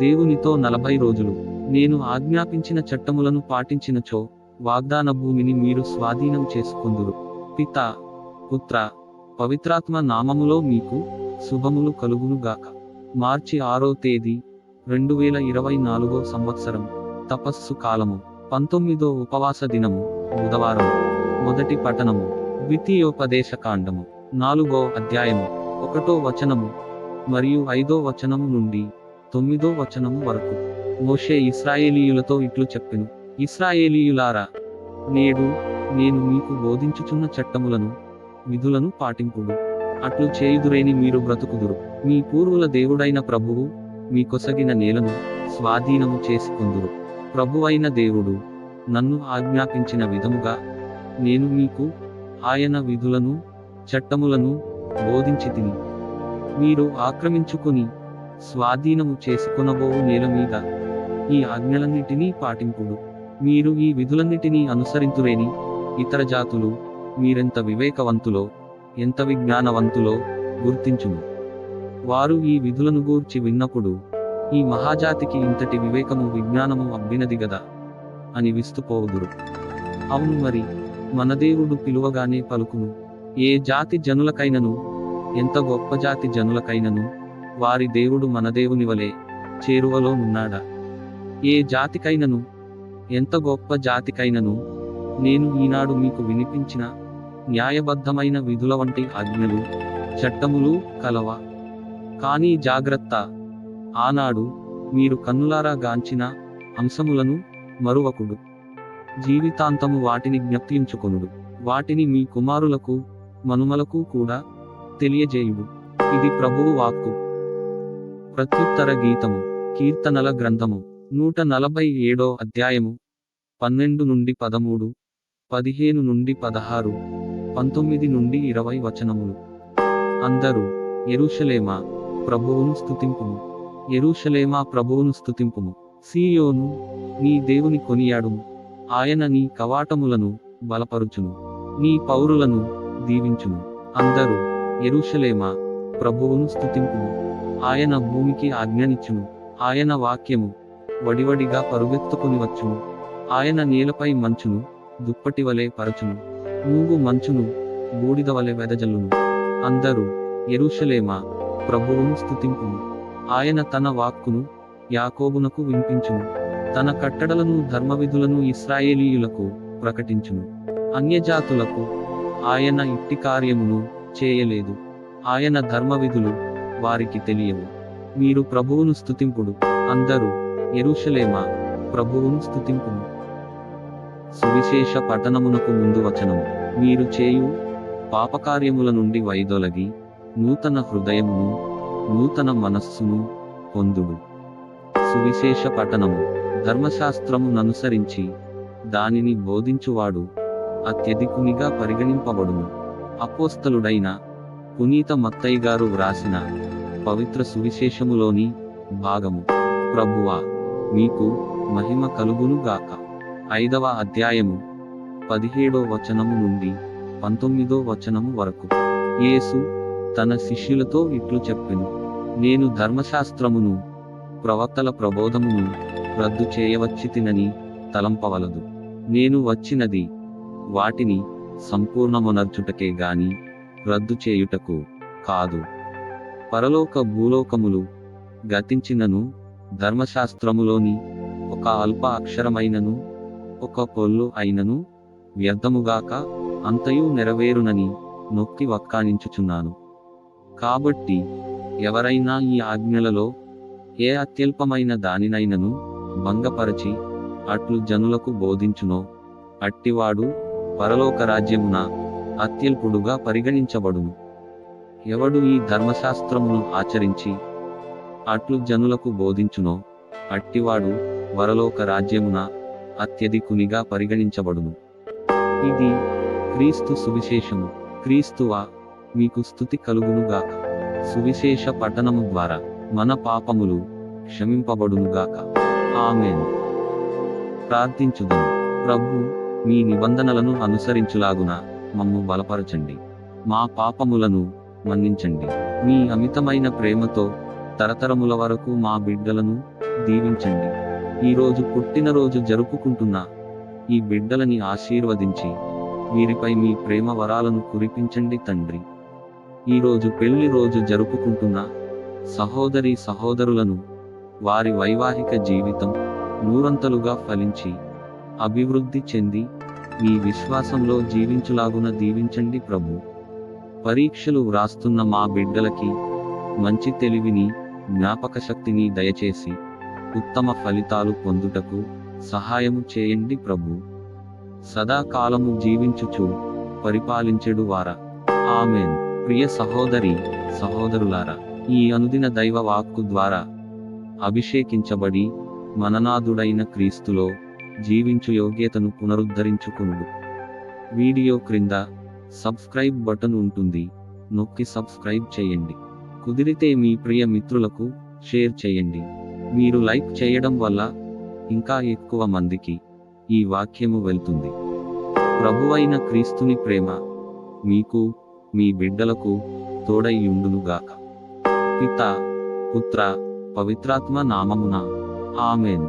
దేవునితో 40 రోజులు. నేను ఆజ్ఞాపించిన చట్టములను పాటించినచో వాగ్దాన భూమిని మీరు స్వాధీనం చేసుకొందురు. పితా, పుత్ర, పవిత్రాత్మ నామములో మీకు శుభములు కలుగునుగాక. మార్చి 6వ తేదీ 2024 సంవత్సరం. తపస్సు కాలము 19వ ఉపవాస దినము బుధవారము. మొదటి పఠనము ద్వితీయోపదేశకాండము 4వ అధ్యాయము 1వ వచనము మరియు 5వ వచనము నుండి 9వ వచనము వరకు. మోషే ఇశ్రాయేలీయులతో ఇట్లు చెప్పెను: ఇశ్రాయేలీయులారా, నేడు నేను మీకు బోధించుచున్న చట్టములను విధులను పాటింపుడు. అట్లు చేయుదురేని మీరు బ్రతుకుదురు. మీ పూర్వుల దేవుడైన ప్రభువు మీకొసగిన నేలను స్వాధీనము చేసుకొందురు. ప్రభువైన దేవుడు నన్ను ఆజ్ఞాపించిన విధముగా నేను మీకు ఆయన విధులను చట్టములను బోధించితిని. మీరు ఆక్రమించుకొని స్వాధీనము చేసుకొనబోవు నేల మీద ఈ ఆజ్ఞలన్నిటినీ పాటింపుడు. మీరు ఈ విధులన్నిటినీ అనుసరింతురేని ఇతర జాతులు మీరెంత వివేకవంతులో ఎంత విజ్ఞానవంతులో గుర్తించుము. వారు ఈ విధులను గూర్చి విన్నప్పుడు ఈ మహాజాతికి ఇంతటి వివేకము విజ్ఞానము అబ్బినది గదా అని విస్తుపోవుదురు. అవును మరి, మన దేవుడు పిలువగానే పలుకును. ఏ జాతి జనులకైనను ఎంత గొప్ప జాతి జనులకైనను వారి దేవుడు మన దేవుని వలె చేరువలో నున్నాడా? ఏ జాతికైనను ఎంత గొప్ప జాతికైనను నేను ఈనాడు మీకు వినిపించిన న్యాయబద్ధమైన విధుల వంటి ఆజ్ఞలు చట్టములు కలవా? కానీ జాగ్రత్త, ఆనాడు మీరు కన్నులారా గాంచిన అంశములను మరువకుడు. జీవితాంతము వాటిని జ్ఞప్తించుకొనుడు. వాటిని మీ కుమారులకు మనుమలకు కూడా తెలియజేయుడు. ఇది ప్రభువు వాక్కు. ప్రత్యుత్తర గీతము. కీర్తనల గ్రంథము 147వ అధ్యాయము 12 నుండి 13, 15 నుండి 16, 19 నుండి 20 వచనములు. అందరూ యెరూషలేమా, ప్రభువును స్తుతింపుము. యెరూషలేమా, ప్రభువును స్తుతింపుము. సీయోను, నీ దేవుని కొనియాడుము. ఆయన నీ కవాటములను బలపరుచును, నీ పౌరులను దీవించును. అందరూ యెరూషలేమా, ప్రభువును స్తుతింపుము. ఆయన భూమికి ఆజ్ఞనిచ్చును. ఆయన వాక్యము వడివడిగా పరుగెత్తుకుని వచ్చును. ఆయన నేలపై మంచును దుప్పటి వలె పరచును. మూగు మంచును బూడిద వలె వెదజల్లును. అందరూ యెరూషలేమా, ప్రభువును స్తుతింపుము. ఆయన తన వాక్కును యాకోబునకు వినిపించును. తన కట్టడలను ధర్మవిధులను ఇశ్రాయేలీయులకు ప్రకటించును. అన్యజాతులకు ఆయన ఇట్టి కార్యమును చేయలేదు. ఆయన ధర్మవిధులు వారికి తెలియవు. మీరు ప్రభువును స్తుతింపుడు. అందరూ యెరూషలేమా, ప్రభువును స్తుతింపుము. సువిశేష పఠనమునకు ముందు వచనము. మీరు చేయు పాపకార్యముల నుండి వైదొలగి నూతన హృదయమును నూతన మనస్సును పొందుడు. సువిశేష పఠనము. ధర్మశాస్త్రముననుసరించి దానిని బోధించువాడు అత్యధికునిగా పరిగణింపబడును. అపోస్తలుడైన పునీత మత్తయి గారు వ్రాసిన పవిత్ర సువిశేషములోని భాగము. ప్రభువా, మీకు మహిమ కలుగునుగాక. 5వ అధ్యాయము 17వ వచనము నుండి 19వ వచనము వరకు. యేసు తన శిష్యులతో ఇట్లు చెప్పెను: నేను ధర్మశాస్త్రమును ప్రవక్తల ప్రబోధమును రద్దు చేయవచ్చితినని తలంపవలదు. నేను వచ్చినది వాటిని సంపూర్ణమునర్చుటకే గాని రద్దు చేయుటకు కాదు. పరలోక భూలోకములు గతించినను ధర్మశాస్త్రములోని ఒక అల్ప అక్షరమైనను ఒక పొల్లు అయినను వ్యర్థముగాక అంతయు నెరవేరునని నొక్కి వక్కాణించుచున్నాను. కాబట్టి ఎవరైనా ఈ ఆజ్ఞలలో ఏ అత్యల్పమైన దానినైనను భంగపరచి అట్లు జనులకు బోధించునో అట్టివాడు పరలోక రాజ్యమున అత్యల్పుడుగా పరిగణించబడును. ఎవడు ఈ ధర్మశాస్త్రమును ఆచరించి అట్లు జనులకు బోధించునో అట్టివాడు పరలోక రాజ్యమున అత్యధికునిగా పరిగణించబడును. ఇది క్రీస్తు సువిశేషము. క్రీస్తువా, మీకు స్తుతి కలుగునుగాక. సువిశేష పఠనము ద్వారా మన పాపములు క్షమింపబడునుగాక. ఆమేన్. ప్రార్థించుదము. ప్రభు, మీ నిబంధనలను అనుసరించులాగున మమ్ము బలపరచండి. మా పాపములను మన్నించండి. మీ అమితమైన ప్రేమతో తరతరముల వరకు మా బిడ్డలను దీవించండి. ఈరోజు పుట్టినరోజు జరుపుకుంటున్న ఈ బిడ్డలని ఆశీర్వదించి వీరిపై మీ ప్రేమ వరాలను కురిపించండి తండ్రి. ఈరోజు పెళ్లి రోజు జరుపుకుంటున్న సహోదరి సహోదరులను వారి వైవాహిక జీవితం నూరంతలుగా ఫలించి అభివృద్ధి చెంది మీ విశ్వాసంలో జీవించులాగున దీవించండి ప్రభు. పరీక్షలు వ్రాస్తున్న మా బిడ్డలకి మంచి తెలివిని జ్ఞాపకశక్తిని దయచేసి ఉత్తమ ఫలితాలు పొందుటకు సహాయము చేయండి ప్రభు. సదాకాలము జీవించుచు పరిపాలించెడు వారా. ఆమేన్. ప్రియ సహోదరి సహోదరులారా, ఈ అనుదిన దైవ వాక్కు ద్వారా అభిషేకించబడి మననాథుడైన క్రీస్తులో జీవించు యోగ్యతను పునరుద్ధరించుకునుడు. వీడియో క్రింద సబ్స్క్రైబ్ బటన్ ఉంటుంది, నొక్కి సబ్స్క్రైబ్ చేయండి. కుదిరితే మీ ప్రియ మిత్రులకు షేర్ చేయండి. మీరు లైక్ చేయడం వల్ల ఇంకా ఎక్కువ మందికి ఈ వాక్యము వెళ్తుంది. ప్రభువైన క్రీస్తుని ప్రేమ మీకు మీ బిడ్డలకు తోడై యుండునుగాక. పితా పుత్ర పవిత్రాత్మ నామమున ఆమేన్.